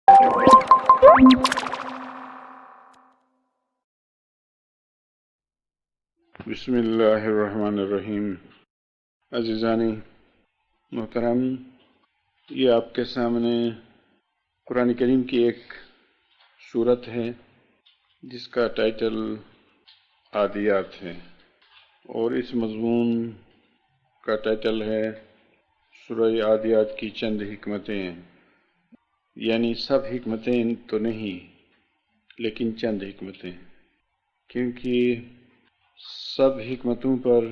بسم اللہ الرحمن الرحیم۔ عزیزانی محترم، یہ آپ کے سامنے قرآن کریم کی ایک سورت ہے جس کا ٹائٹل عادیات ہے، اور اس مضمون کا ٹائٹل ہے سورہ عادیات کی چند حکمتیں، یعنی سب حکمتیں تو نہیں لیکن چند حکمتیں، کیونکہ سب حکمتوں پر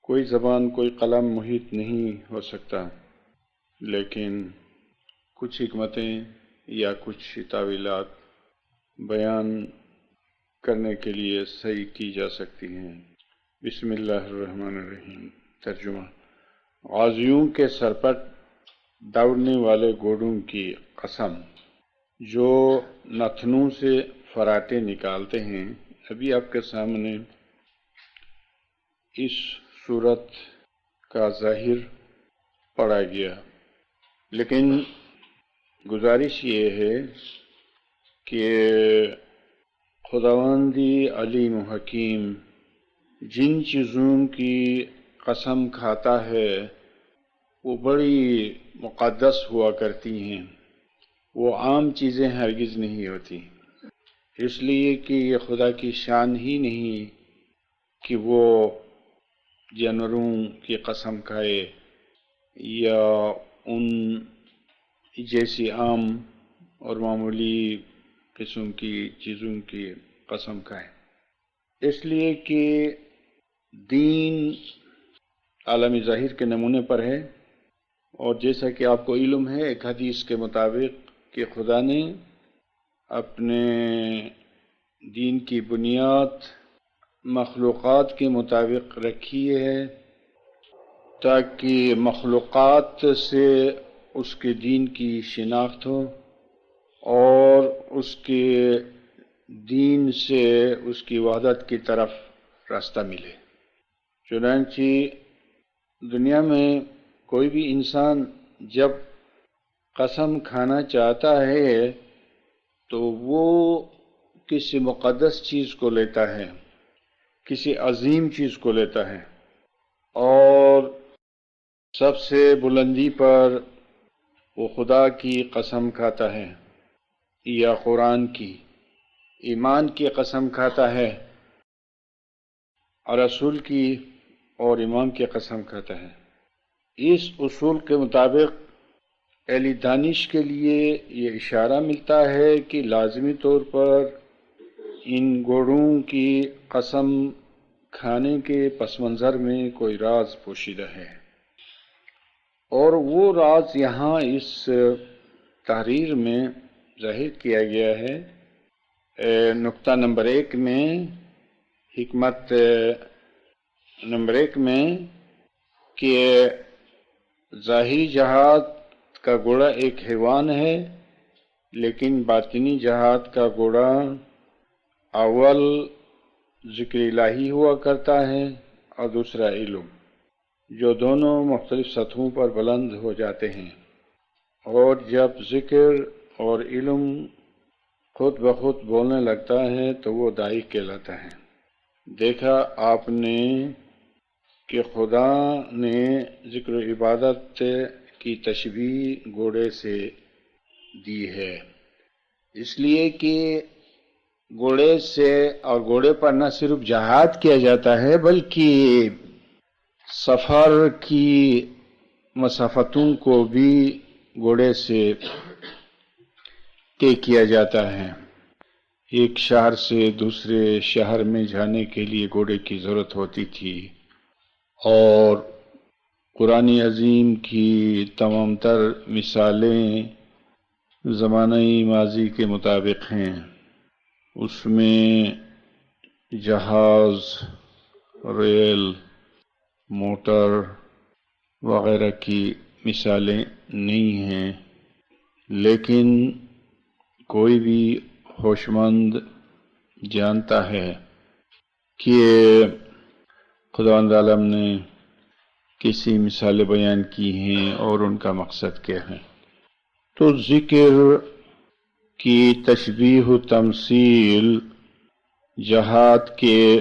کوئی زبان کوئی قلم محیط نہیں ہو سکتا، لیکن کچھ حکمتیں یا کچھ تعویلات بیان کرنے کے لیے صحیح کی جا سکتی ہیں۔ بسم اللہ الرحمن الرحیم۔ ترجمہ: غازیوں کے سر پر دوڑنے والے گھوڑوں کی قسم جو نتنوں سے فراٹے نکالتے ہیں۔ ابھی آپ کے سامنے اس صورت کا ظاہر پڑھا گیا، لیکن گزارش یہ ہے کہ خداوندی علیم و حکیم جن چیزوں کی قسم کھاتا ہے وہ بڑی مقدس ہوا کرتی ہیں، وہ عام چیزیں ہرگز نہیں ہوتی، اس لیے کہ یہ خدا کی شان ہی نہیں کہ وہ جانوروں کی قسم کھائے یا ان جیسی عام اور معمولی قسم کی چیزوں کی قسم کھائے، اس لیے کہ دین عالم ظاہر کے نمونے پر ہے، اور جیسا کہ آپ کو علم ہے ایک حدیث کے مطابق کہ خدا نے اپنے دین کی بنیاد مخلوقات کے مطابق رکھی ہے تاکہ مخلوقات سے اس کے دین کی شناخت ہو اور اس کے دین سے اس کی وحدت کی طرف راستہ ملے۔ چنانچہ دنیا میں کوئی بھی انسان جب قسم کھانا چاہتا ہے تو وہ کسی مقدس چیز کو لیتا ہے، کسی عظیم چیز کو لیتا ہے، اور سب سے بلندی پر وہ خدا کی قسم کھاتا ہے یا قرآن کی، ایمان کی قسم کھاتا ہے، اور رسول کی اور امام کی قسم کھاتا ہے۔ اس اصول کے مطابق اہل دانش کے لیے یہ اشارہ ملتا ہے کہ لازمی طور پر ان گھوڑوں کی قسم کھانے کے پس منظر میں کوئی راز پوشیدہ ہے، اور وہ راز یہاں اس تحریر میں ظاہر کیا گیا ہے۔ نقطہ نمبر 1 میں، حکمت نمبر 1 میں، کہ ظاہری جہاد کا گھوڑا ایک حیوان ہے، لیکن باطنی جہاد کا گھوڑا اول ذکر الہی ہوا کرتا ہے اور دوسرا علم، جو دونوں مختلف سطحوں پر بلند ہو جاتے ہیں، اور جب ذکر اور علم خود بخود بولنے لگتا ہے تو وہ داعی کہلاتا ہے۔ دیکھا آپ نے کہ خدا نے ذکر و عبادت کی تشبیہ گھوڑے سے دی ہے، اس لیے کہ گھوڑے سے اور گھوڑے پر نہ صرف جہاد کیا جاتا ہے بلکہ سفر کی مسافتوں کو بھی گھوڑے سے طے کیا جاتا ہے۔ ایک شہر سے دوسرے شہر میں جانے کے لیے گھوڑے کی ضرورت ہوتی تھی، اور قرآن عظیم کی تمام تر مثالیں زمانہ ماضی کے مطابق ہیں، اس میں جہاز، ریل، موٹر وغیرہ کی مثالیں نہیں ہیں، لیکن کوئی بھی ہوش مند جانتا ہے کہ خداوند عالم نے کسی مثالیں بیان کی ہیں اور ان کا مقصد کیا ہے۔ تو ذکر کی تشبیہ و تمثیل جہاد کے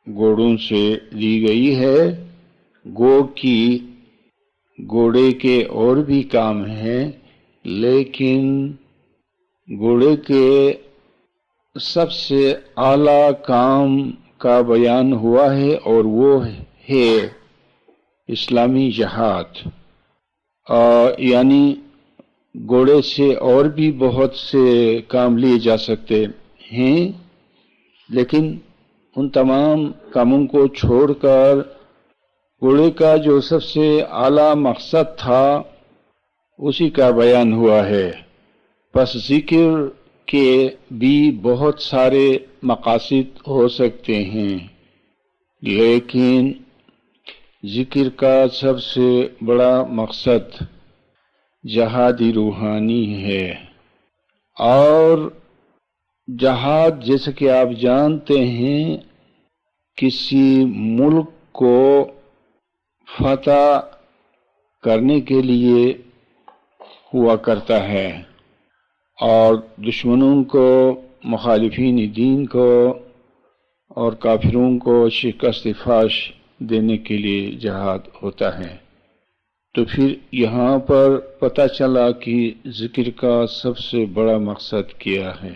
گھوڑوں سے دی گئی ہے، گو کہ گھوڑے کے اور بھی کام ہیں، لیکن گھوڑے کے سب سے اعلیٰ کام کا بیان ہوا ہے اور وہ ہے اسلامی جہاد۔ یعنی گھوڑے سے اور بھی بہت سے کام لیے جا سکتے ہیں، لیکن ان تمام کاموں کو چھوڑ کر گھوڑے کا جو سب سے اعلیٰ مقصد تھا اسی کا بیان ہوا ہے۔ پس ذکر کے بھی بہت سارے مقاصد ہو سکتے ہیں، لیکن ذکر کا سب سے بڑا مقصد جہادی روحانی ہے۔ اور جہاد جیسے کہ آپ جانتے ہیں کسی ملک کو فتح کرنے کے لیے ہوا کرتا ہے، اور دشمنوں کو، مخالفین دین کو اور کافروں کو شکست فاش دینے کے لیے جہاد ہوتا ہے۔ تو پھر یہاں پر پتہ چلا کہ ذکر کا سب سے بڑا مقصد کیا ہے۔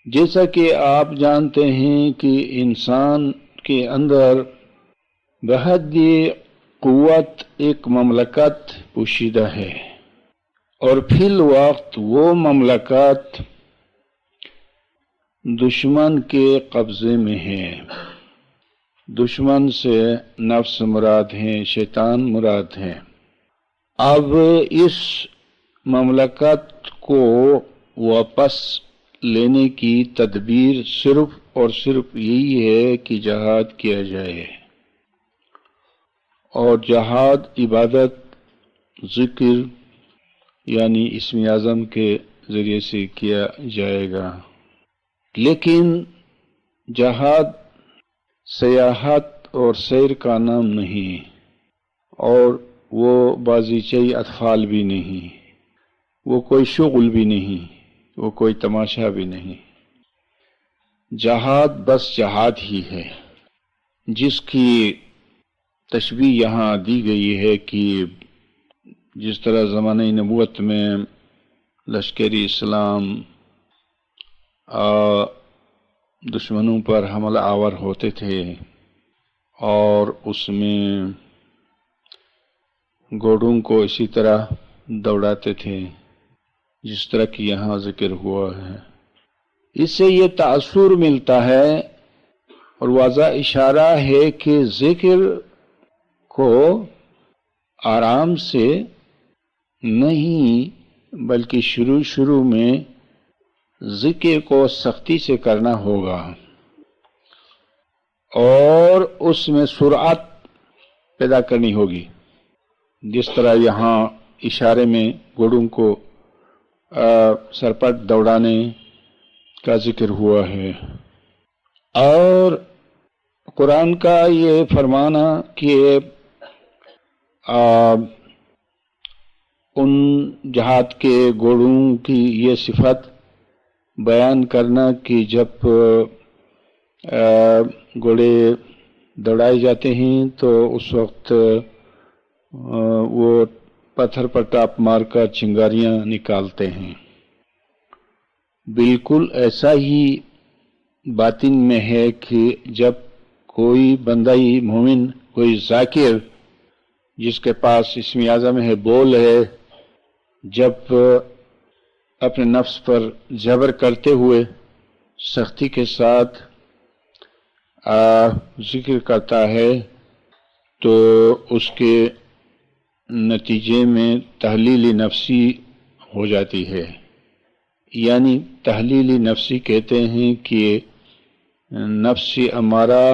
جیسا کہ آپ جانتے ہیں کہ انسان کے اندر بہت قوت ایک مملکت پوشیدہ ہے، اور فی الوقت وہ مملکت دشمن کے قبضے میں ہے۔ دشمن سے نفس مراد ہے، شیطان مراد ہے۔ اب اس مملکت کو واپس لینے کی تدبیر صرف اور صرف یہی ہے کہ جہاد کیا جائے، اور جہاد عبادت، ذکر یعنی اسم اعظم کے ذریعے سے کیا جائے گا۔ لیکن جہاد سیاحت اور سیر کا نام نہیں، اور وہ بازیچے اطفال بھی نہیں، وہ کوئی شغل بھی نہیں، وہ کوئی تماشا بھی نہیں۔ جہاد بس جہاد ہی ہے، جس کی تشبیہ یہاں دی گئی ہے کہ جس طرح زمانہ نبوت میں لشکری اسلام دشمنوں پر حملہ آور ہوتے تھے اور اس میں گھوڑوں کو اسی طرح دوڑاتے تھے جس طرح کی یہاں ذکر ہوا ہے، اس سے یہ تاثر ملتا ہے اور واضح اشارہ ہے کہ ذکر کو آرام سے نہیں بلکہ شروع میں ذکر کو سختی سے کرنا ہوگا، اور اس میں سرعت پیدا کرنی ہوگی، جس طرح یہاں اشارے میں گھوڑوں کو سرپٹ دوڑانے کا ذکر ہوا ہے۔ اور قرآن کا یہ فرمانا کہ ان جہاد کے گھوڑوں کی یہ صفت بیان کرنا کہ جب گھوڑے دوڑائے جاتے ہیں تو اس وقت وہ پتھر پر ٹاپ مار کر چنگاریاں نکالتے ہیں، بالکل ایسا ہی باطن میں ہے کہ جب کوئی بندہ مومن، کوئی ذاکر جس کے پاس اسم اعظم ہے، بول ہے، جب اپنے نفس پر جبر کرتے ہوئے سختی کے ساتھ ذکر کرتا ہے تو اس کے نتیجے میں تحلیل نفسی ہو جاتی ہے۔ یعنی تحلیل نفسی کہتے ہیں کہ نفس امارہ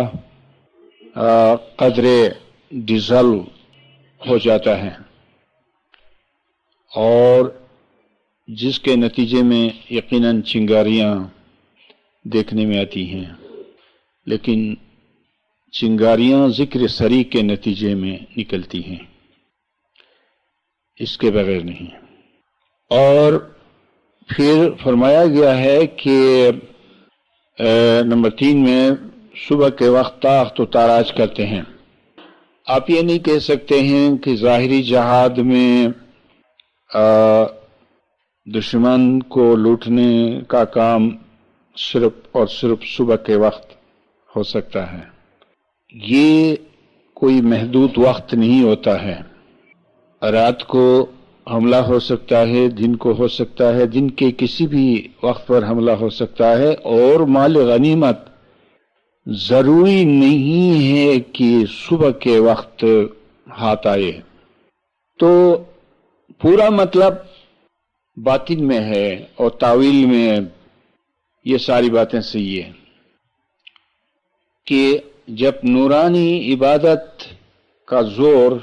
قدر ڈیزل ہو جاتا ہے، اور جس کے نتیجے میں یقیناً چنگاریاں دیکھنے میں آتی ہیں، لیکن چنگاریاں ذکر سری کے نتیجے میں نکلتی ہیں، اس کے بغیر نہیں۔ اور پھر فرمایا گیا ہے کہ نمبر 3 میں صبح کے وقت تاخت و تاراج کرتے ہیں. آپ یہ نہیں کہہ سکتے ہیں کہ ظاہری جہاد میں دشمن کو لوٹنے کا کام صرف اور صرف صبح کے وقت ہو سکتا ہے. یہ کوئی محدود وقت نہیں ہوتا ہے. رات کو حملہ ہو سکتا ہے، دن کو ہو سکتا ہے، دن کے کسی بھی وقت پر حملہ ہو سکتا ہے، اور مال غنیمت ضروری نہیں ہے کہ صبح کے وقت ہاتھ آئے. تو پورا مطلب باطن میں ہے اور تاویل میں یہ ساری باتیں صحیح ہیں کہ جب نورانی عبادت کا زور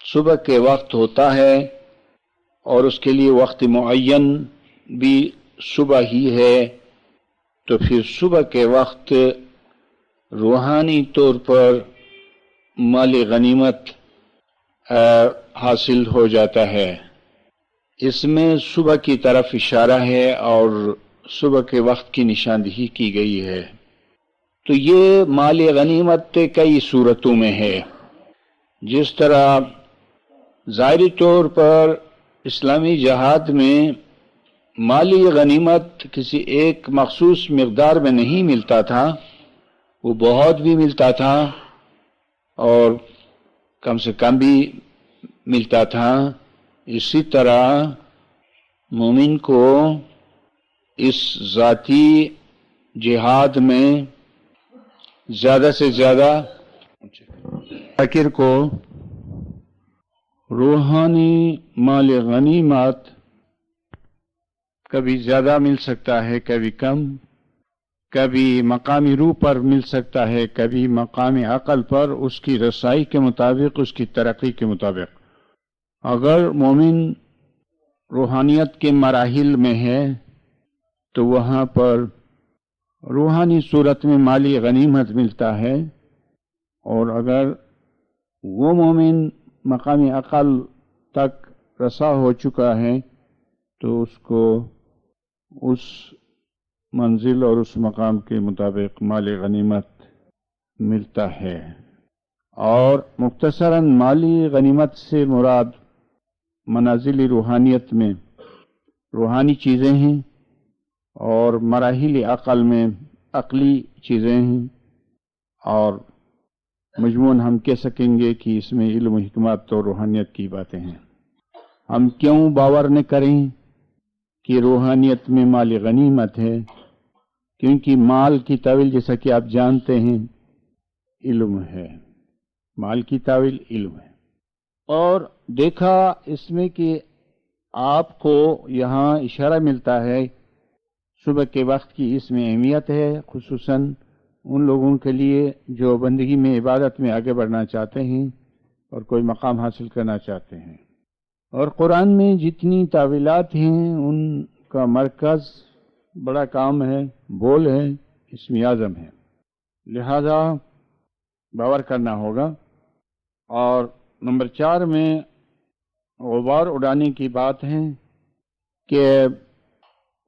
صبح کے وقت ہوتا ہے اور اس کے لیے وقت معین بھی صبح ہی ہے، تو پھر صبح کے وقت روحانی طور پر مال غنیمت حاصل ہو جاتا ہے. اس میں صبح کی طرف اشارہ ہے اور صبح کے وقت کی نشاندہی کی گئی ہے. تو یہ مال غنیمت کئی صورتوں میں ہے. جس طرح ظاہری طور پر اسلامی جہاد میں مالی غنیمت کسی ایک مخصوص مقدار میں نہیں ملتا تھا، وہ بہت بھی ملتا تھا اور کم سے کم بھی ملتا تھا. اسی طرح مومن کو اس ذاتی جہاد میں زیادہ سے زیادہ فقیر کو روحانی مال غنیمت کبھی زیادہ مل سکتا ہے، کبھی کم، کبھی مقامی روح پر مل سکتا ہے، کبھی مقامی عقل پر، اس کی رسائی کے مطابق، اس کی ترقی کے مطابق. اگر مومن روحانیت کے مراحل میں ہے تو وہاں پر روحانی صورت میں مالی غنیمت ملتا ہے، اور اگر وہ مومن مقامی عقل تک رسا ہو چکا ہے تو اس کو اس منزل اور اس مقام کے مطابق مال غنیمت ملتا ہے. اور مختصراً مالی غنیمت سے مراد منازل روحانیت میں روحانی چیزیں ہیں، اور مراحل عقل میں عقلی چیزیں ہیں، اور مجموعاً ہم کہہ سکیں گے کہ اس میں علم و حکمت اور روحانیت کی باتیں ہیں. ہم کیوں باور نہ کریں کہ روحانیت میں مال غنیمت ہے؟ کیونکہ مال کی تعویل جیسا کہ آپ جانتے ہیں علم ہے. مال کی تعویل علم ہے. اور دیکھا اس میں کہ آپ کو یہاں اشارہ ملتا ہے صبح کے وقت کی، اس میں اہمیت ہے، خصوصاً ان لوگوں کے لیے جو بندگی میں عبادت میں آگے بڑھنا چاہتے ہیں اور کوئی مقام حاصل کرنا چاہتے ہیں. اور قرآن میں جتنی تعویلات ہیں ان کا مرکز بڑا کام ہے، بول ہے، اسم اعظم ہے، لہذا باور کرنا ہوگا. اور نمبر 4 میں غبار اڑانے کی بات ہے کہ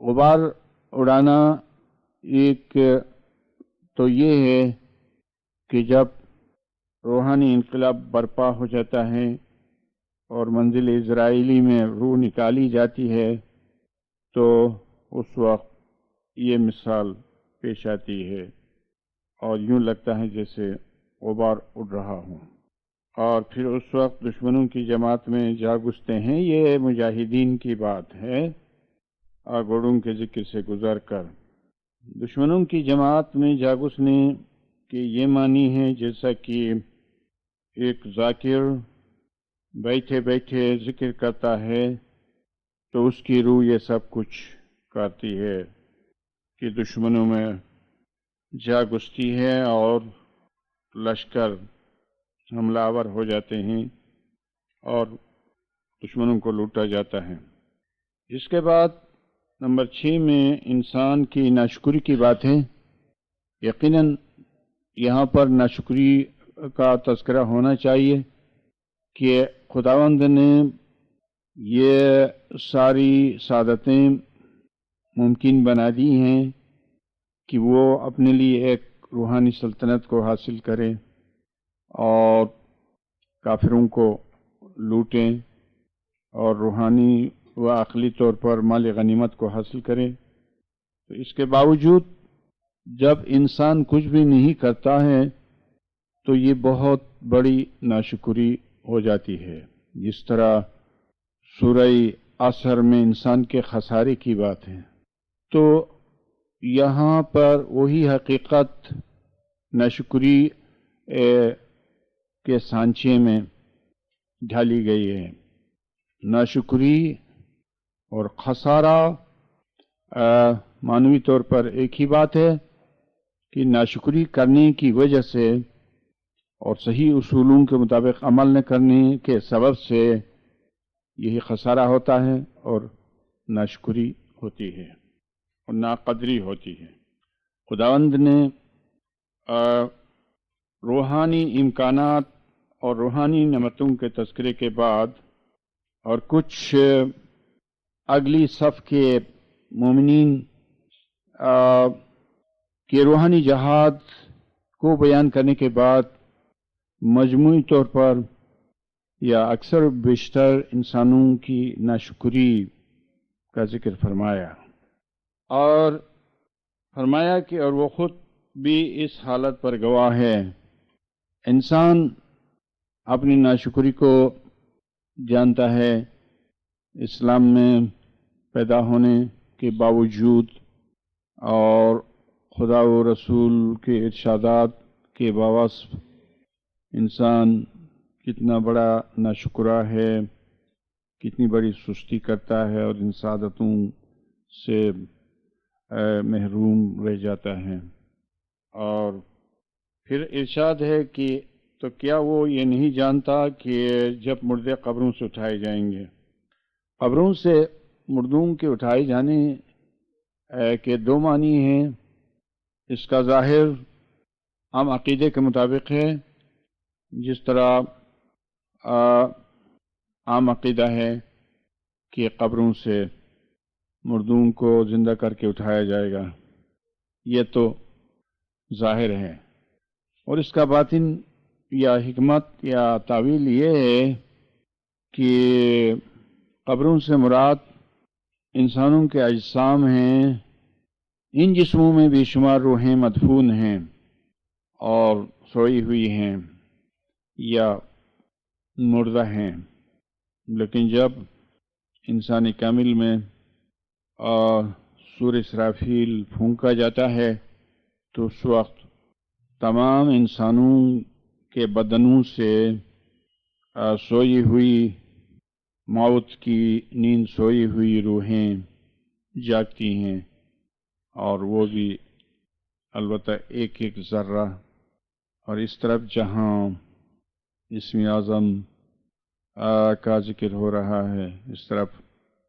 غبار اڑانا ایک تو یہ ہے کہ جب روحانی انقلاب برپا ہو جاتا ہے اور منزل اسرائیلی میں روح نکالی جاتی ہے تو اس وقت یہ مثال پیش آتی ہے اور یوں لگتا ہے جیسے غبار اڑ رہا ہوں. اور پھر اس وقت دشمنوں کی جماعت میں جا گھستے ہیں. یہ مجاہدین کی بات ہے. گھوڑوں کے ذکر سے گزر کر دشمنوں کی جماعت میں جا گھسنے کے یہ معنی ہے جیسا کہ ایک ذاکر بیٹھے بیٹھے ذکر کرتا ہے تو اس کی روح یہ سب کچھ کرتی ہے کہ دشمنوں میں جا گھستی ہے اور لشکر حملہ آور ہو جاتے ہیں اور دشمنوں کو لوٹا جاتا ہے. اس کے بعد نمبر 6 میں انسان کی ناشکری کی بات ہے. یقیناً یہاں پر ناشکری کا تذکرہ ہونا چاہیے کہ خداوند نے یہ ساری سعادتیں ممکن بنا دی ہیں کہ وہ اپنے لیے ایک روحانی سلطنت کو حاصل کریں اور کافروں کو لوٹیں اور روحانی و عقلی طور پر مال غنیمت کو حاصل کریں. تو اس کے باوجود جب انسان کچھ بھی نہیں کرتا ہے تو یہ بہت بڑی ناشکری ہو جاتی ہے. جس طرح سورہ عصر میں انسان کے خسارے کی بات ہے، تو یہاں پر وہی حقیقت ناشکری کے سانچے میں ڈھالی گئی ہے. ناشکری اور خسارہ معنوی طور پر ایک ہی بات ہے کہ ناشکری کرنے کی وجہ سے اور صحیح اصولوں کے مطابق عمل نہ کرنے کے سبب سے یہی خسارہ ہوتا ہے اور ناشکری ہوتی ہے اور ناقدری ہوتی ہے. خداوند نے روحانی امکانات اور روحانی نعمتوں کے تذکرے کے بعد اور کچھ اگلی صف کے مومنین کے روحانی جہاد کو بیان کرنے کے بعد مجموعی طور پر یا اکثر بیشتر انسانوں کی ناشکری کا ذکر فرمایا اور فرمایا کہ اور وہ خود بھی اس حالت پر گواہ ہے. انسان اپنی ناشکری کو جانتا ہے. اسلام میں پیدا ہونے کے باوجود اور خدا و رسول کے ارشادات کے باوجود انسان کتنا بڑا ناشکرا ہے، کتنی بڑی سستی کرتا ہے اور ان سعادتوں سے محروم رہ جاتا ہے. اور پھر ارشاد ہے کہ تو کیا وہ یہ نہیں جانتا کہ جب مردے قبروں سے اٹھائے جائیں گے. قبروں سے مردوں کے اٹھائے جانے کے دو معنی ہیں. اس کا ظاہر عام عقیدے کے مطابق ہے، جس طرح عام عقیدہ ہے کہ قبروں سے مردوں کو زندہ کر کے اٹھایا جائے گا. یہ تو ظاہر ہے. اور اس کا باطن یا حکمت یا تعویل یہ ہے کہ قبروں سے مراد انسانوں کے اجسام ہیں. ان جسموں میں بے شمار روحیں مدفون ہیں اور سوئی ہوئی ہیں یا مردہ ہیں. لیکن جب انسانی کامل میں سور اسرافیل پھونکا جاتا ہے تو اس وقت تمام انسانوں کے بدنوں سے سوئی ہوئی موت کی نیند سوئی ہوئی روحیں جاگتی ہیں، اور وہ بھی البتہ ایک ایک ذرہ. اور اس طرف جہاں اسم اعظم کا ذکر ہو رہا ہے اس طرف،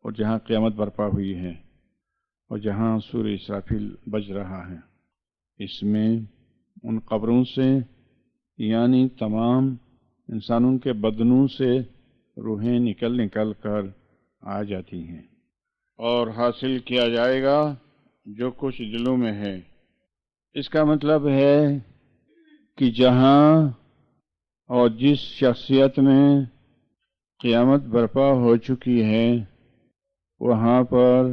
اور جہاں قیامت برپا ہوئی ہے اور جہاں سور اسرافیل بج رہا ہے، اس میں ان قبروں سے یعنی تمام انسانوں کے بدنوں سے روحیں نکل کر آ جاتی ہیں اور حاصل کیا جائے گا جو کچھ دلوں میں ہے. اس کا مطلب ہے کہ جہاں اور جس شخصیت میں قیامت برپا ہو چکی ہے وہاں پر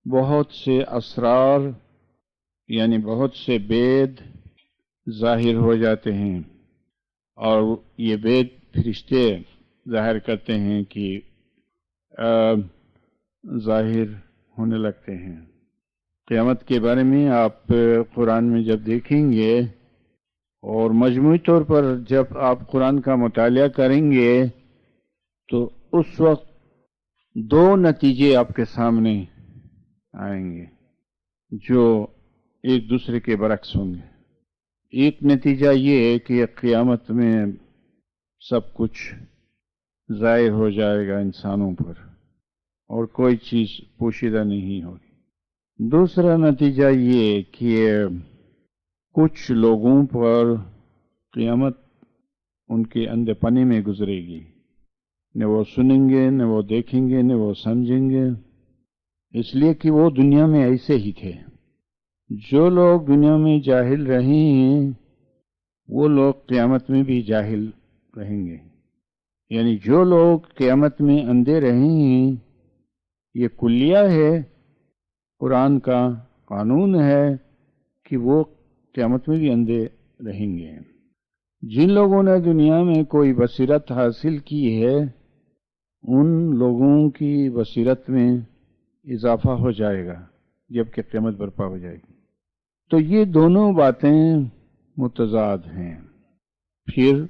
بہت سے اسرار یعنی بہت سے بید ظاہر ہو جاتے ہیں، اور یہ بید فرشتے ظاہر کرتے ہیں کہ ظاہر ہونے لگتے ہیں. قیامت کے بارے میں آپ قرآن میں جب دیکھیں گے اور مجموعی طور پر جب آپ قرآن کا مطالعہ کریں گے تو اس وقت دو نتیجے آپ کے سامنے آئیں گے جو ایک دوسرے کے برعکس ہوں گے. ایک نتیجہ یہ ہے کہ قیامت میں سب کچھ ظاہر ہو جائے گا انسانوں پر اور کوئی چیز پوشیدہ نہیں ہوگی. دوسرا نتیجہ یہ کہ کچھ لوگوں پر قیامت ان کے اندھے پنے میں گزرے گی. نہ وہ سنیں گے، نہ وہ دیکھیں گے، نہ وہ سمجھیں گے. اس لیے کہ وہ دنیا میں ایسے ہی تھے. جو لوگ دنیا میں جاہل رہے ہیں وہ لوگ قیامت میں بھی جاہل رہیں گے. یعنی جو لوگ قیامت میں اندھے رہے ہیں، یہ کلیہ ہے، قرآن کا قانون ہے کہ وہ قیامت میں بھی اندھے رہیں گے. جن لوگوں نے دنیا میں کوئی بصیرت حاصل کی ہے ان لوگوں کی بصیرت میں اضافہ ہو جائے گا جبکہ قیامت برپا ہو جائے گی. تو یہ دونوں باتیں متضاد ہیں. پھر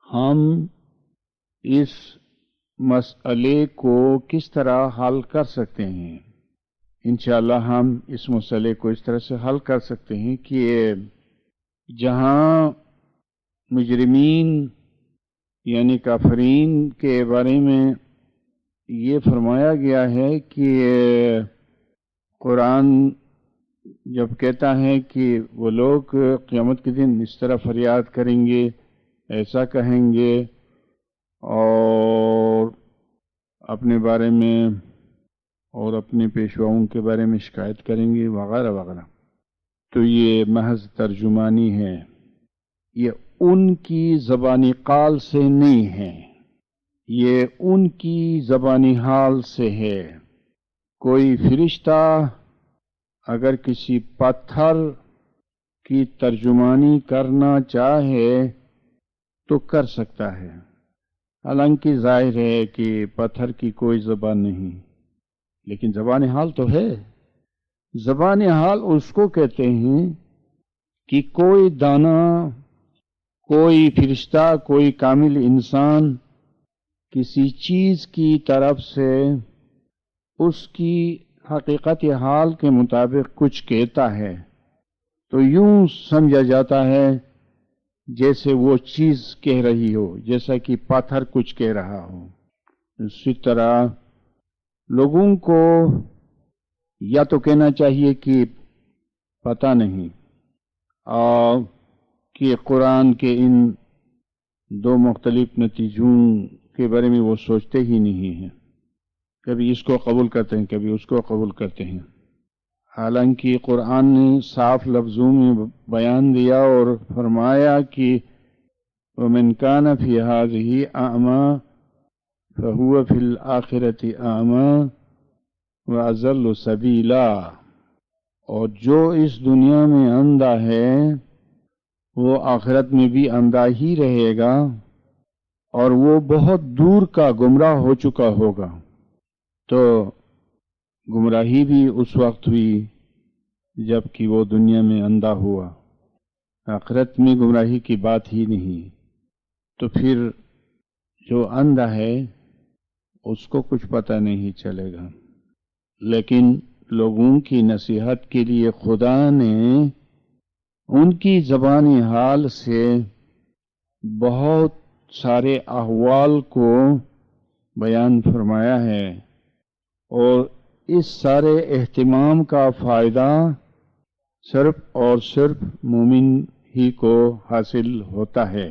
ہم اس مسئلے کو کس طرح حل کر سکتے ہیں؟ انشاءاللہ ہم اس مسئلے کو اس طرح سے حل کر سکتے ہیں کہ جہاں مجرمین یعنی کافرین کے بارے میں یہ فرمایا گیا ہے کہ قرآن جب کہتا ہے کہ وہ لوگ قیامت کے دن اس طرح فریاد کریں گے، ایسا کہیں گے اور اپنے بارے میں اور اپنے پیشواؤں کے بارے میں شکایت کریں گے وغیرہ وغیرہ، تو یہ محض ترجمانی ہے، یہ ان کی زبانی قال سے نہیں ہے، یہ ان کی زبانی حال سے ہے. کوئی فرشتہ اگر کسی پتھر کی ترجمانی کرنا چاہے تو کر سکتا ہے، حالانکہ ظاہر ہے کہ پتھر کی کوئی زبان نہیں، لیکن زبان حال تو ہے. زبان حال اس کو کہتے ہیں کہ کوئی دانا، کوئی فرشتہ، کوئی کامل انسان کسی چیز کی طرف سے اس کی حقیقت حال کے مطابق کچھ کہتا ہے تو یوں سمجھا جاتا ہے جیسے وہ چیز کہہ رہی ہو، جیسا کہ پتھر کچھ کہہ رہا ہو. اسی طرح لوگوں کو یا تو کہنا چاہیے کہ پتہ نہیں، اور کہ قرآن کے ان دو مختلف نتیجوں کے بارے میں وہ سوچتے ہی نہیں ہیں، کبھی اس کو قبول کرتے ہیں کبھی اس کو قبول کرتے ہیں. حالانکہ قرآن نے صاف لفظوں میں بیان دیا اور فرمایا کہ وَمَنْ كَانَ فِي هَذِهِ أَعْمَى فَهُوَ فِي الْآخِرَةِ أَعْمَى وَأَضَلُّ سَبِيلًا. اور جو اس دنیا میں اندھا ہے وہ آخرت میں بھی اندھا ہی رہے گا اور وہ بہت دور کا گمراہ ہو چکا ہوگا. تو گمراہی بھی اس وقت ہوئی جب کہ وہ دنیا میں اندھا ہوا، آخرت میں گمراہی کی بات ہی نہیں. تو پھر جو اندھا ہے اس کو کچھ پتہ نہیں چلے گا. لیکن لوگوں کی نصیحت کے لیے خدا نے ان کی زبانی حال سے بہت سارے احوال کو بیان فرمایا ہے، اور اس سارے اہتمام کا فائدہ صرف اور صرف مومن ہی کو حاصل ہوتا ہے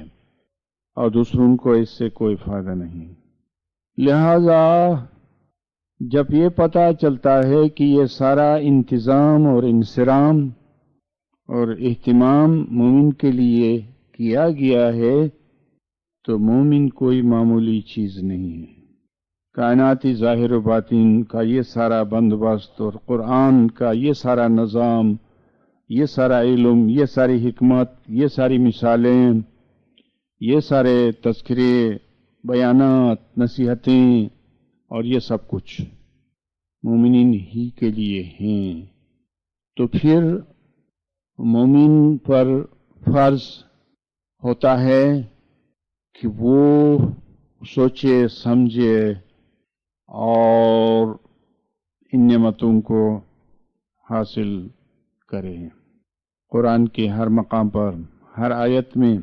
اور دوسروں کو اس سے کوئی فائدہ نہیں. لہذا جب یہ پتہ چلتا ہے کہ یہ سارا انتظام اور انصرام اور اہتمام مومن کے لیے کیا گیا ہے تو مومن کوئی معمولی چیز نہیں ہے. کائناتی ظاہر و باطن کا یہ سارا بندوبست اور قرآن کا یہ سارا نظام، یہ سارا علم، یہ ساری حکمت، یہ ساری مثالیں، یہ سارے تذکرے، بیانات، نصیحتیں اور یہ سب کچھ مومنین ہی کے لیے ہیں. تو پھر مومن پر فرض ہوتا ہے کہ وہ سوچے سمجھے اور ان نعمتوں کو حاصل کرے. قرآن کے ہر مقام پر، ہر آیت میں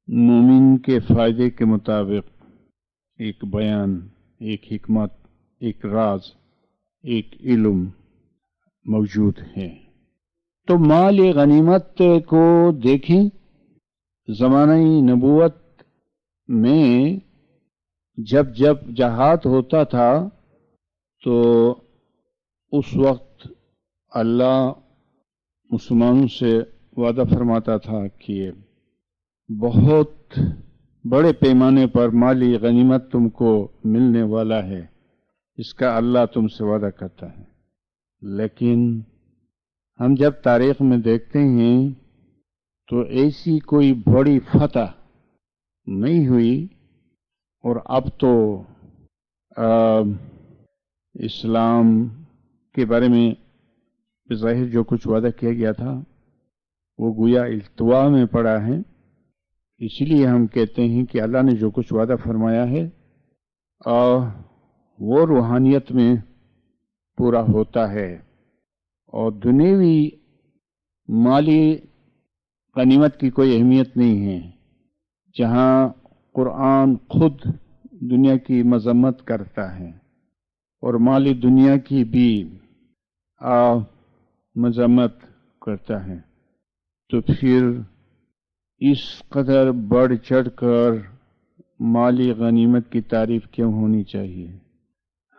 مومن کے فائدے کے مطابق ایک بیان، ایک حکمت، ایک راز، ایک علم موجود ہے. تو مال غنیمت کو دیکھیں. زمانہ نبوت میں جب جہاد ہوتا تھا تو اس وقت اللہ مسلمانوں سے وعدہ فرماتا تھا کہ بہت بڑے پیمانے پر مالی غنیمت تم کو ملنے والا ہے، اس کا اللہ تم سے وعدہ کرتا ہے۔ لیکن ہم جب تاریخ میں دیکھتے ہیں تو ایسی کوئی بڑی فتح نہیں ہوئی، اور اب تو اسلام کے بارے میں بظاہر جو کچھ وعدہ کیا گیا تھا وہ گویا التوا میں پڑا ہے۔ اسی لیے ہم کہتے ہیں کہ اللہ نے جو کچھ وعدہ فرمایا ہے وہ روحانیت میں پورا ہوتا ہے، اور دنیاوی مالی غنیمت کی کوئی اہمیت نہیں ہے، جہاں قرآن خود دنیا کی مذمت کرتا ہے اور مالی دنیا کی بھی مذمت کرتا ہے، تو پھر اس قدر بڑھ چڑھ کر مالی غنیمت کی تعریف کیوں ہونی چاہیے؟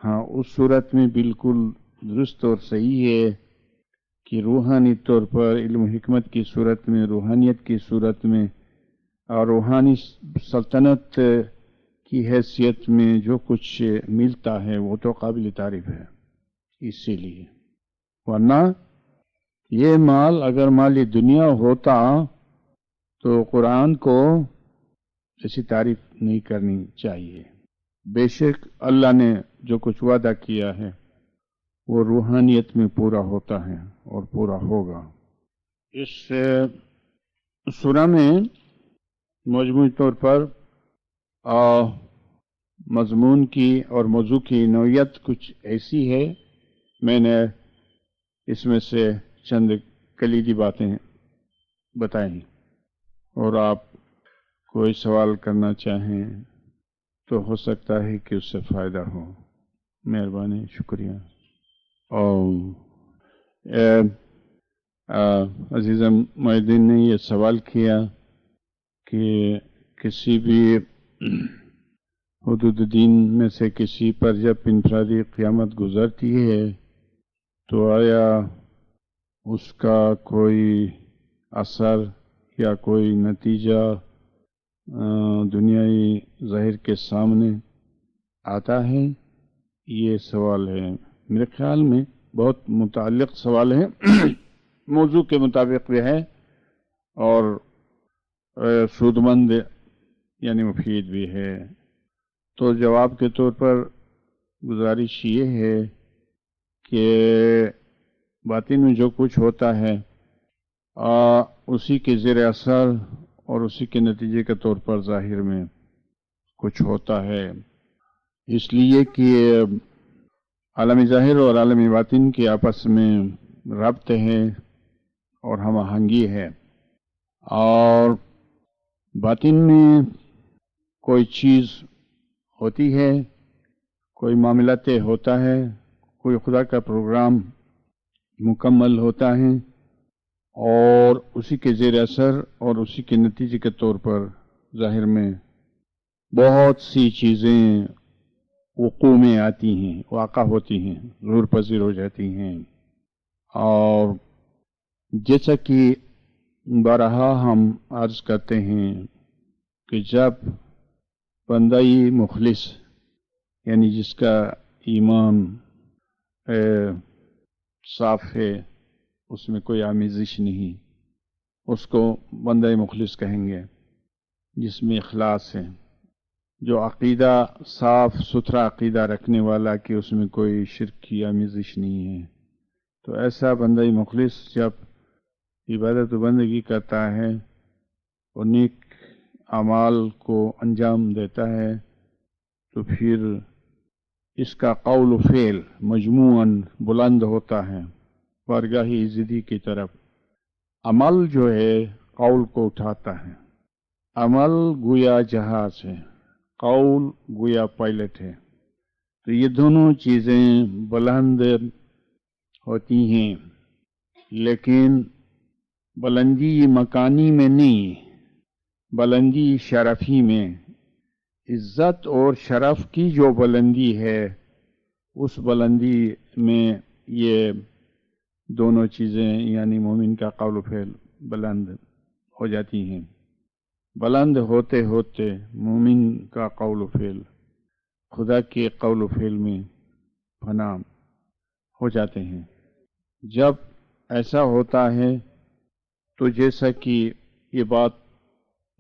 ہاں، اس صورت میں بالکل درست اور صحیح ہے کہ روحانی طور پر علم و حکمت کی صورت میں، روحانیت کی صورت میں اور روحانی سلطنت کی حیثیت میں جو کچھ ملتا ہے وہ تو قابل تعریف ہے۔ اسی لیے ورنہ یہ مال اگر مالی دنیا ہوتا تو قرآن کو ایسی تعریف نہیں کرنی چاہیے۔ بے شک اللہ نے جو کچھ وعدہ کیا ہے وہ روحانیت میں پورا ہوتا ہے اور پورا ہوگا۔ اس سورہ میں مجموعی طور پر مضمون کی اور موضوع کی نوعیت کچھ ایسی ہے، میں نے اس میں سے چند کلیدی باتیں بتائیں، اور آپ کوئی سوال کرنا چاہیں تو ہو سکتا ہے کہ اس سے فائدہ ہو۔ مہربانی، شکریہ۔ عزیزم معدین نے یہ سوال کیا کہ کسی بھی حدود دین میں سے کسی پر جب انفرادی قیامت گزرتی ہے تو آیا اس کا کوئی اثر یا کوئی نتیجہ دنیائی ظاہر کے سامنے آتا ہے؟ یہ سوال ہے، میرے خیال میں بہت متعلق سوال ہے، موضوع کے مطابق بھی ہے اور سود مند یعنی مفید بھی ہے۔ تو جواب کے طور پر گزارش یہ ہے کہ باطن میں جو کچھ ہوتا ہے اسی کے زیر اثر اور اسی کے نتیجے کے طور پر ظاہر میں کچھ ہوتا ہے، اس لیے کہ عالم ظاہر اور عالم باطن کے آپس میں ربط ہے اور ہم آہنگی ہے، اور باطن میں کوئی چیز ہوتی ہے، کوئی معاملات ہوتا ہے، کوئی خدا کا پروگرام مکمل ہوتا ہے، اور اسی کے زیر اثر اور اسی کے نتیجے کے طور پر ظاہر میں بہت سی چیزیں وقوع میں آتی ہیں، واقع ہوتی ہیں، ظہور پذیر ہو جاتی ہیں۔ اور جیسا کہ بارہا ہم عرض کرتے ہیں کہ جب بندائی مخلص یعنی جس کا ایمان صاف ہے، اس میں کوئی آمیزش نہیں، اس کو بندہ مخلص کہیں گے، جس میں اخلاص ہے، جو عقیدہ صاف ستھرا عقیدہ رکھنے والا کہ اس میں کوئی شرک کی آمیزش نہیں ہے، تو ایسا بندہ مخلص جب عبادت و بندگی کرتا ہے اور نیک اعمال کو انجام دیتا ہے تو پھر اس کا قول و فعل مجموعاً بلند ہوتا ہے بارگاہ عزتی کی طرف۔ عمل جو ہے قول کو اٹھاتا ہے، عمل گویا جہاز ہے، قول گویا پائلٹ ہے، تو یہ دونوں چیزیں بلند ہوتی ہیں، لیکن بلندی مکانی میں نہیں، بلندی شرفی میں۔ عزت اور شرف کی جو بلندی ہے اس بلندی میں یہ دونوں چیزیں یعنی مومن کا قول و فعل بلند ہو جاتی ہیں. بلند ہوتے ہوتے مومن کا قول و فعل خدا کے قول و فعل میں فنا ہو جاتے ہیں. جب ایسا ہوتا ہے تو جیسا کہ یہ بات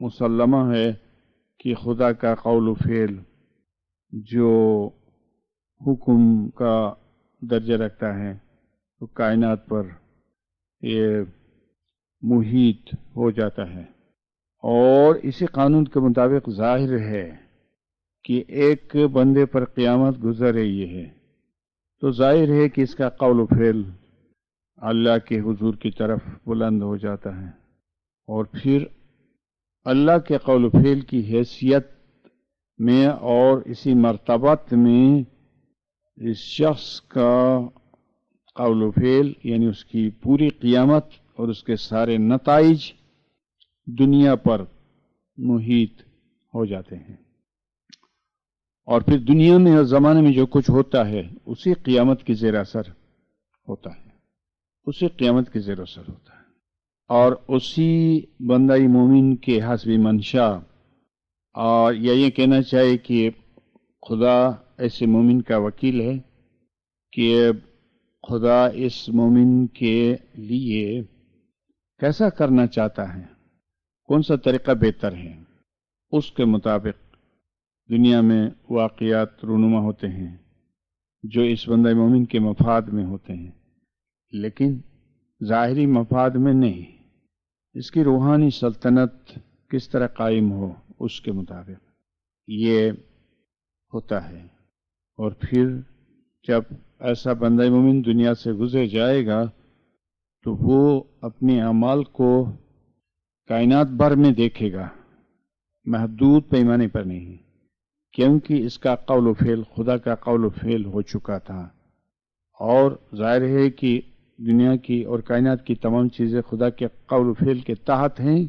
مسلمہ ہے کہ خدا کا قول و فعل جو حکم کا درجہ رکھتا ہے تو کائنات پر یہ محیط ہو جاتا ہے، اور اسی قانون کے مطابق ظاہر ہے کہ ایک بندے پر قیامت گزر رہی ہے تو ظاہر ہے کہ اس کا قول و فعل اللہ کے حضور کی طرف بلند ہو جاتا ہے، اور پھر اللہ کے قول و فعل کی حیثیت میں اور اسی مرتبت میں اس شخص کا قول و فعل یعنی اس کی پوری قیامت اور اس کے سارے نتائج دنیا پر محیط ہو جاتے ہیں، اور پھر دنیا میں اور زمانے میں جو کچھ ہوتا ہے اسی قیامت کی زیر اثر ہوتا ہے، اسی قیامت کی زیر اثر ہوتا ہے، اور اسی بندہ مومن کے حسب منشا، اور یہ کہنا چاہیے کہ خدا ایسے مومن کا وکیل ہے کہ خدا اس مومن کے لیے کیسا کرنا چاہتا ہے، کون سا طریقہ بہتر ہے، اس کے مطابق دنیا میں واقعات رونما ہوتے ہیں جو اس بندہ مومن کے مفاد میں ہوتے ہیں، لیکن ظاہری مفاد میں نہیں. اس کی روحانی سلطنت کس طرح قائم ہو اس کے مطابق یہ ہوتا ہے. اور پھر جب ایسا بندہ مومن دنیا سے گزر جائے گا تو وہ اپنے اعمال کو کائنات بھر میں دیکھے گا، محدود پیمانے پر نہیں، کیونکہ اس کا قول و فعل خدا کا قول و فعل ہو چکا تھا، اور ظاہر ہے کہ دنیا کی اور کائنات کی تمام چیزیں خدا کے قول و فعل کے تحت ہیں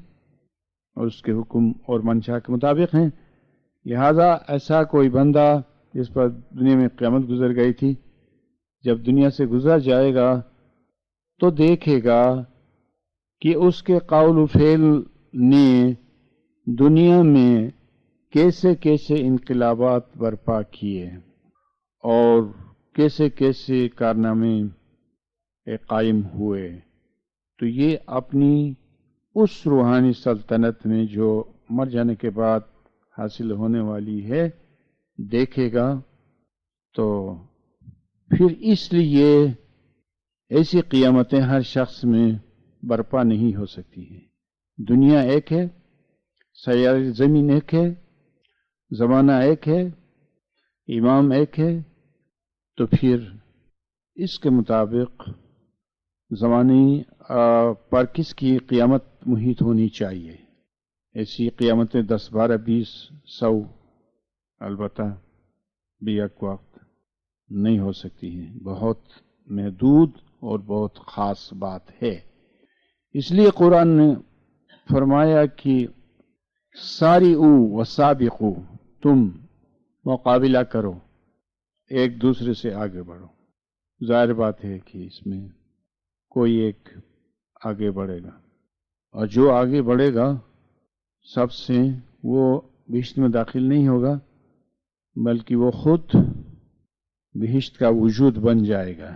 اور اس کے حکم اور منشا کے مطابق ہیں. لہذا ایسا کوئی بندہ جس پر دنیا میں قیامت گزر گئی تھی جب دنیا سے گزر جائے گا تو دیکھے گا کہ اس کے قول و فعل نے دنیا میں کیسے کیسے انقلابات برپا کیے اور کیسے کیسے کارنامے قائم ہوئے. تو یہ اپنی اس روحانی سلطنت میں جو مر جانے کے بعد حاصل ہونے والی ہے دیکھے گا. تو پھر اس لیے ایسی قیامتیں ہر شخص میں برپا نہیں ہو سکتی ہیں. دنیا ایک ہے، سیارہ زمین ایک ہے، زمانہ ایک ہے، امام ایک ہے، تو پھر اس کے مطابق زمانی پر کس کی قیامت محیط ہونی چاہیے. ایسی قیامتیں 10 12 20 100 البتہ بھی ایک وقت نہیں ہو سکتی ہیں، بہت محدود اور بہت خاص بات ہے. اس لیے قرآن نے فرمایا کہ سارعوا وسابقوا، تم مقابلہ کرو، ایک دوسرے سے آگے بڑھو. ظاہر بات ہے کہ اس میں کوئی ایک آگے بڑھے گا، اور جو آگے بڑھے گا سب سے وہ بہشت میں داخل نہیں ہوگا بلکہ وہ خود بہشت کا وجود بن جائے گا.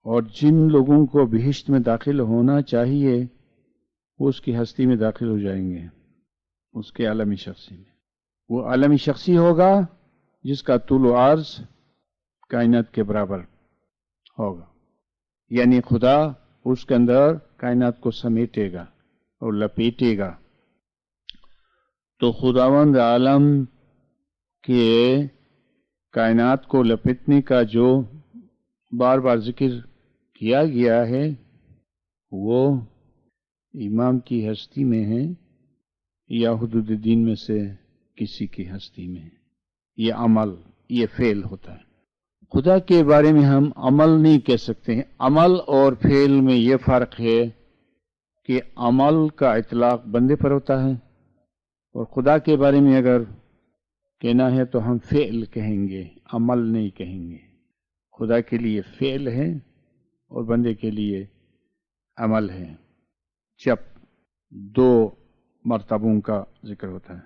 اور جن لوگوں کو بہشت میں داخل ہونا چاہیے وہ اس کی ہستی میں داخل ہو جائیں گے، اس کے عالمی شخصی میں. وہ عالمی شخصی ہوگا جس کا طول و عرض کائنات کے برابر ہوگا، یعنی خدا اس کے اندر کائنات کو سمیٹے گا اور لپیٹے گا. تو خداوند عالم کے کائنات کو لپیٹنے کا جو بار بار ذکر کیا گیا ہے وہ امام کی ہستی میں ہے یا حدود دین میں سے کسی کی ہستی میں. یہ عمل، یہ فعل ہوتا ہے. خدا کے بارے میں ہم عمل نہیں کہہ سکتے ہیں. عمل اور فعل میں یہ فرق ہے کہ عمل کا اطلاق بندے پر ہوتا ہے، اور خدا کے بارے میں اگر کہنا ہے تو ہم فعل کہیں گے، عمل نہیں کہیں گے. خدا کے لیے فعل ہے اور بندے کے لیے عمل ہے، جب دو مرتبوں کا ذکر ہوتا ہے.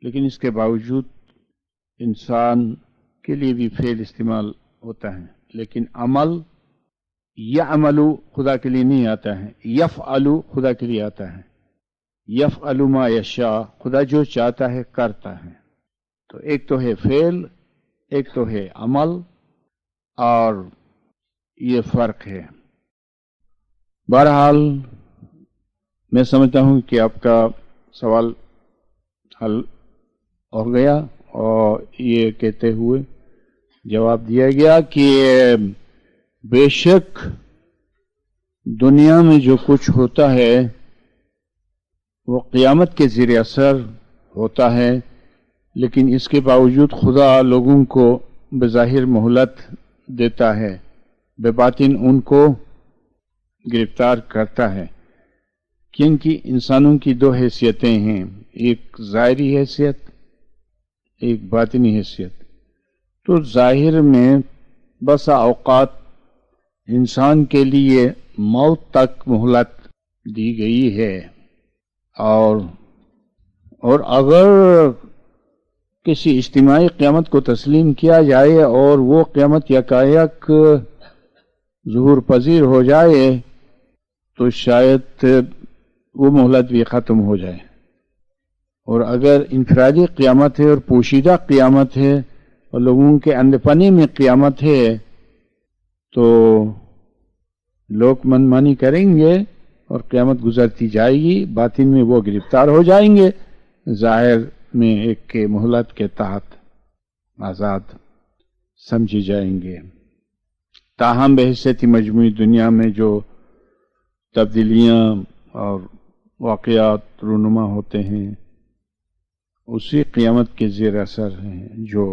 لیکن اس کے باوجود انسان کے لیے بھی فعل استعمال ہوتا ہے، لیکن عمل یعملو خدا کے لیے نہیں آتا ہے، یفعلو خدا کے لیے آتا ہے. یفعل ما یشاء، خدا جو چاہتا ہے کرتا ہے. تو ایک تو ہے فعل، ایک تو ہے عمل، اور یہ فرق ہے. بہرحال میں سمجھتا ہوں کہ آپ کا سوال حل ہو گیا، اور یہ کہتے ہوئے جواب دیا گیا کہ بے شک دنیا میں جو کچھ ہوتا ہے وہ قیامت کے زیر اثر ہوتا ہے، لیکن اس کے باوجود خدا لوگوں کو بظاہر مہلت دیتا ہے، بے باطن ان کو گرفتار کرتا ہے. کیونکہ انسانوں کی دو حیثیتیں ہیں، ایک ظاہری حیثیت، ایک باطنی حیثیت. تو ظاہر میں بسا اوقات انسان کے لیے موت تک مہلت دی گئی ہے، اور اگر کسی اجتماعی قیامت کو تسلیم کیا جائے اور وہ قیامت یکایک ظہور پذیر ہو جائے تو شاید وہ مہلت بھی ختم ہو جائے. اور اگر انفرادی قیامت ہے اور پوشیدہ قیامت ہے اور لوگوں کے اندھے پنے میں قیامت ہے تو لوگ منمانی کریں گے اور قیامت گزرتی جائے گی، باطن میں وہ گرفتار ہو جائیں گے، ظاہر میں ایک کے مہلت کے تحت آزاد سمجھے جائیں گے. تاہم بحیثیت مجموعی دنیا میں جو تبدیلیاں اور واقعات رونما ہوتے ہیں اسی قیامت کے زیر اثر ہیں جو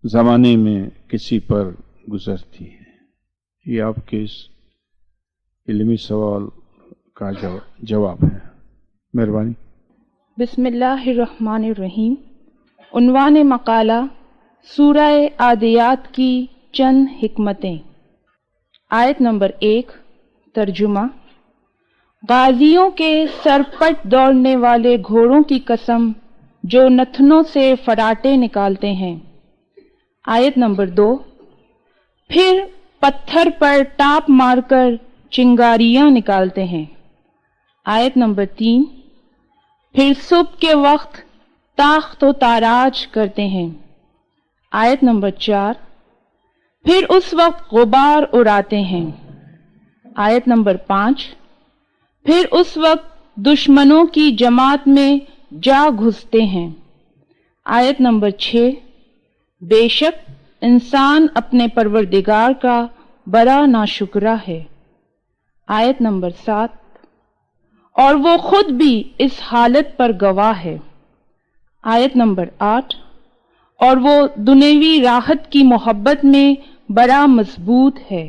زمانے میں کسی پر گزرتی ہے. یہ آپ کے اس علمی سوال کا جواب ہے. مہربانی. بسم اللہ الرحمن الرحیم. عنوان مقالہ سورہ عادیات کی چند حکمتیں. آیت نمبر 1. ترجمہ. غازیوں کے سرپٹ دوڑنے والے گھوڑوں کی قسم جو نتنوں سے فراٹے نکالتے ہیں. آیت نمبر 2. پھر پتھر پر ٹاپ مار کر چنگاریاں نکالتے ہیں. آیت نمبر 3. پھر صبح کے وقت تاخت و تاراج کرتے ہیں. آیت نمبر 4. پھر اس وقت غبار اڑاتے ہیں. آیت نمبر 5. پھر اس وقت دشمنوں کی جماعت میں جا گھستے ہیں. آیت نمبر 6. بے شک انسان اپنے پروردگار کا بڑا ناشکرا ہے. آیت نمبر 7. اور وہ خود بھی اس حالت پر گواہ ہے. آیت نمبر 8. اور وہ دنیوی راحت کی محبت میں بڑا مضبوط ہے.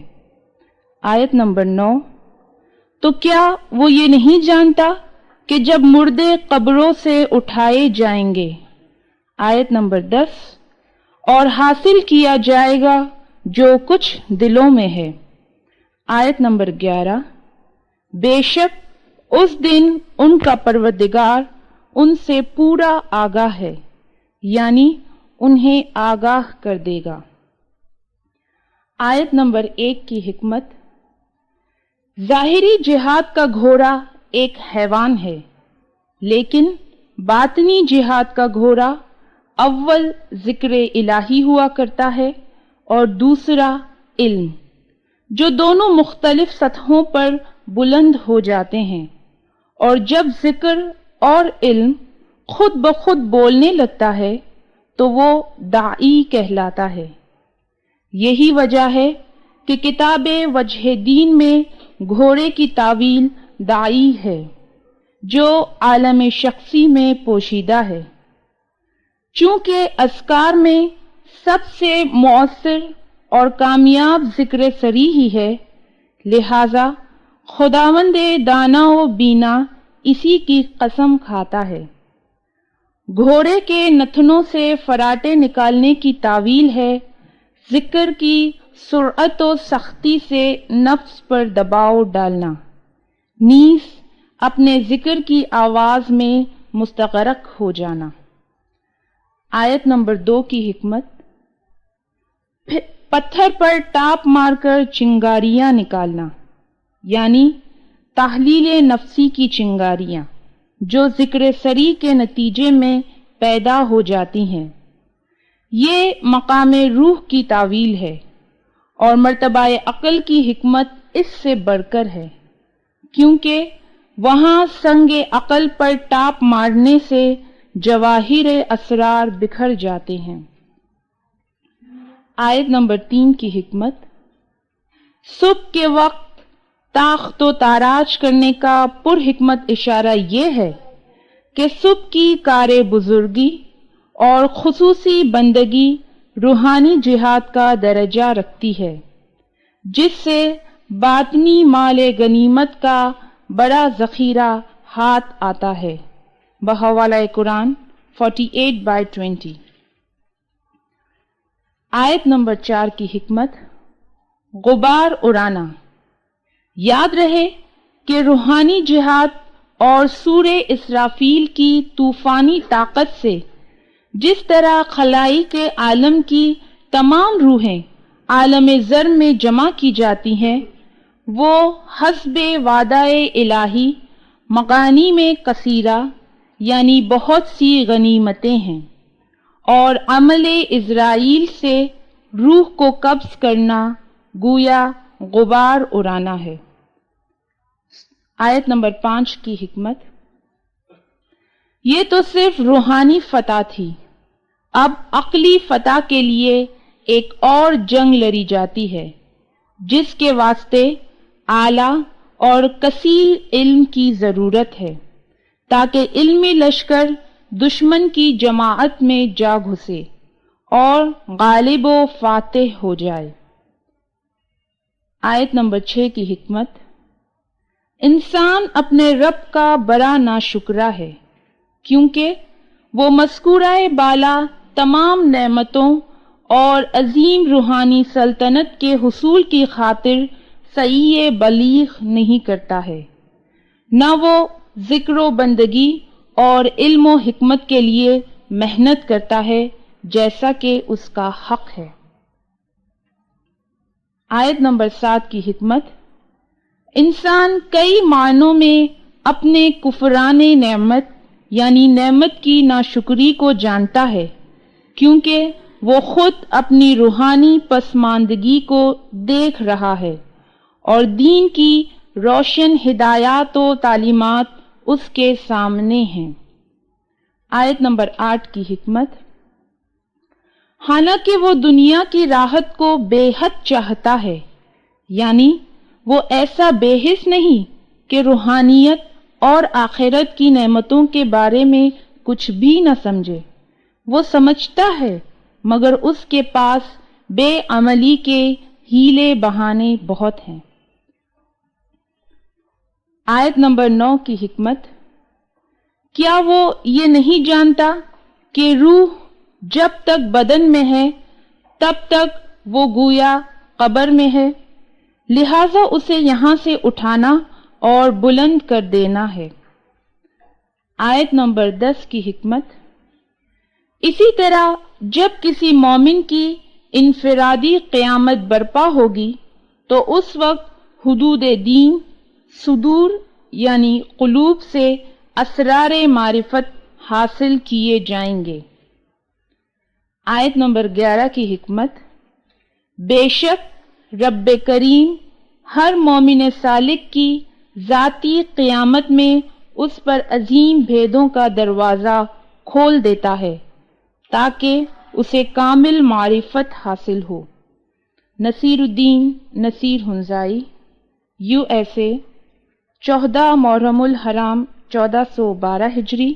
آیت نمبر 9. تو کیا وہ یہ نہیں جانتا کہ جب مردے قبروں سے اٹھائے جائیں گے. آیت نمبر 10. اور حاصل کیا جائے گا جو کچھ دلوں میں ہے. آیت نمبر 11. بے شک اس دن ان کا پروردگار ان سے پورا آگاہ ہے، یعنی انہیں آگاہ کر دے گا. آیت نمبر 1 کی حکمت. ظاہری جہاد کا گھوڑا ایک حیوان ہے، لیکن باطنی جہاد کا گھوڑا اول ذکر الہی ہوا کرتا ہے اور دوسرا علم، جو دونوں مختلف سطحوں پر بلند ہو جاتے ہیں. اور جب ذکر اور علم خود بخود بولنے لگتا ہے تو وہ داعی کہلاتا ہے. یہی وجہ ہے کہ کتاب وجہ دین میں گھوڑے کی تعویل داعی ہے، جو عالم شخصی میں پوشیدہ ہے. چونکہ اذکار میں سب سے مؤثر اور کامیاب ذکر سری ہی ہے، لہذا خداوند دانا و بینا اسی کی قسم کھاتا ہے. گھوڑے کے نتنوں سے فراٹے نکالنے کی تعویل ہے ذکر کی سرعت و سختی سے نفس پر دباؤ ڈالنا، نیز اپنے ذکر کی آواز میں مستغرق ہو جانا۔ آیت نمبر 2 کی حکمت، پتھر پر ٹاپ مار کر چنگاریاں نکالنا، یعنی تحلیل نفسی کی چنگاریاں جو ذکر سری کے نتیجے میں پیدا ہو جاتی ہیں۔ یہ مقام روح کی تعویل ہے اور مرتبہ عقل کی حکمت اس سے بڑھ کر ہے، کیونکہ وہاں سنگ عقل پر ٹاپ مارنے سے جواہر اسرار بکھر جاتے ہیں۔ آیت نمبر 3 کی حکمت، صبح کے وقت تاخت و تاراج کرنے کا پر حکمت اشارہ یہ ہے کہ صبح کی کار بزرگی اور خصوصی بندگی روحانی جہاد کا درجہ رکھتی ہے، جس سے باطنی مال غنیمت کا بڑا ذخیرہ ہاتھ آتا ہے۔ بحوالہ قرآن 48/20۔ آیت نمبر 4 کی حکمت، غبار اڑانا۔ یاد رہے کہ روحانی جہاد اور سورہ اسرافیل کی طوفانی طاقت سے جس طرح خلائی کے عالم کی تمام روحیں عالم زر میں جمع کی جاتی ہیں، وہ حسب وعدہ الہی مغانیم کثیرہ یعنی بہت سی غنیمتیں ہیں، اور عمل اسرائیل سے روح کو قبض کرنا گویا غبار اڑانا ہے۔ آیت نمبر 5 کی حکمت، یہ تو صرف روحانی فتح تھی، اب عقلی فتح کے لیے ایک اور جنگ لڑی جاتی ہے، جس کے واسطے اعلیٰ اور کثیر علم کی ضرورت ہے تاکہ علمی لشکر دشمن کی جماعت میں جا گھسے اور غالب و فاتح ہو جائے۔ آیت نمبر 6 کی حکمت، انسان اپنے رب کا بڑا ناشکرا ہے، کیونکہ وہ مذکورہ بالا تمام نعمتوں اور عظیم روحانی سلطنت کے حصول کی خاطر سعی بلیغ نہیں کرتا ہے، نہ وہ ذکر و بندگی اور علم و حکمت کے لیے محنت کرتا ہے جیسا کہ اس کا حق ہے۔ آیت نمبر 7 کی حکمت، انسان کئی معنوں میں اپنے کفران نعمت یعنی نعمت کی ناشکری کو جانتا ہے، کیونکہ وہ خود اپنی روحانی پسماندگی کو دیکھ رہا ہے اور دین کی روشن ہدایات و تعلیمات اس کے سامنے ہیں۔ آیت نمبر 8 کی حکمت، حالانکہ وہ دنیا کی راحت کو بے حد چاہتا ہے، یعنی وہ ایسا بے حس نہیں کہ روحانیت اور آخرت کی نعمتوں کے بارے میں کچھ بھی نہ سمجھے، وہ سمجھتا ہے مگر اس کے پاس بے عملی کے ہیلے بہانے بہت ہیں۔ آیت نمبر 9 کی حکمت، کیا وہ یہ نہیں جانتا کہ روح جب تک بدن میں ہے تب تک وہ گویا قبر میں ہے، لہذا اسے یہاں سے اٹھانا اور بلند کر دینا ہے۔ آیت نمبر 10 کی حکمت، اسی طرح جب کسی مومن کی انفرادی قیامت برپا ہوگی تو اس وقت حدود دین صدور یعنی قلوب سے اسرار معرفت حاصل کیے جائیں گے۔ آیت نمبر 11 کی حکمت، بے شک رب کریم ہر مومن سالک کی ذاتی قیامت میں اس پر عظیم بھیدوں کا دروازہ کھول دیتا ہے تاکہ اسے کامل معرفت حاصل ہو۔ نصیر الدین نصیر ہنزائی، USA، 14 محرم الحرام 1412 ہجری،